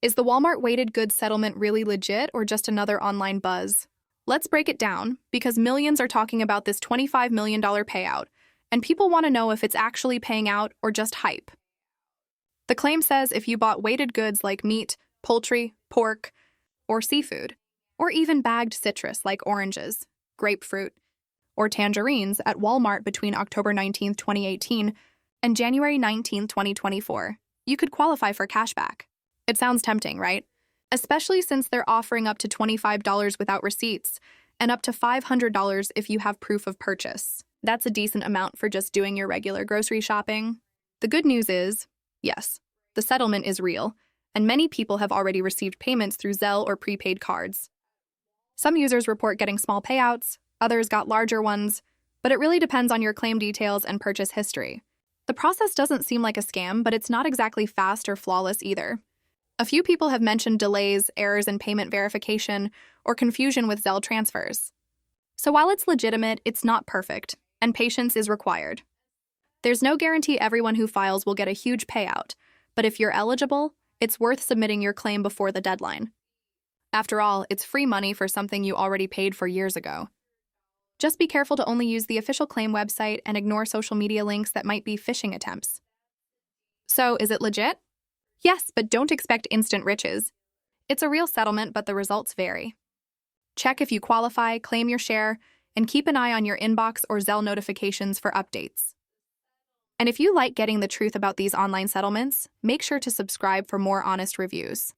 Is the Walmart weighted goods settlement really legit or just another online buzz? Let's break it down, because millions are talking about this $25 million payout, and people want to know if it's actually paying out or just hype. The claim says if you bought weighted goods like meat, poultry, pork, or seafood, or even bagged citrus like oranges, grapefruit, or tangerines at Walmart between October 19, 2018 and January 19, 2024, you could qualify for cashback. It sounds tempting, right? Especially since they're offering up to $25 without receipts and up to $500 if you have proof of purchase. That's a decent amount for just doing your regular grocery shopping. The good news is, yes, the settlement is real, and many people have already received payments through Zelle or prepaid cards. Some users report getting small payouts, others got larger ones, but it really depends on your claim details and purchase history. The process doesn't seem like a scam, but it's not exactly fast or flawless either. A few people have mentioned delays, errors in payment verification, or confusion with Zelle transfers. So while it's legitimate, it's not perfect, and patience is required. There's no guarantee everyone who files will get a huge payout, but if you're eligible, it's worth submitting your claim before the deadline. After all, it's free money for something you already paid for years ago. Just be careful to only use the official claim website and ignore social media links that might be phishing attempts. So, is it legit? Yes, but don't expect instant riches. It's a real settlement, but the results vary. Check if you qualify, claim your share, and keep an eye on your inbox or Zelle notifications for updates. And if you like getting the truth about these online settlements, make sure to subscribe for more honest reviews.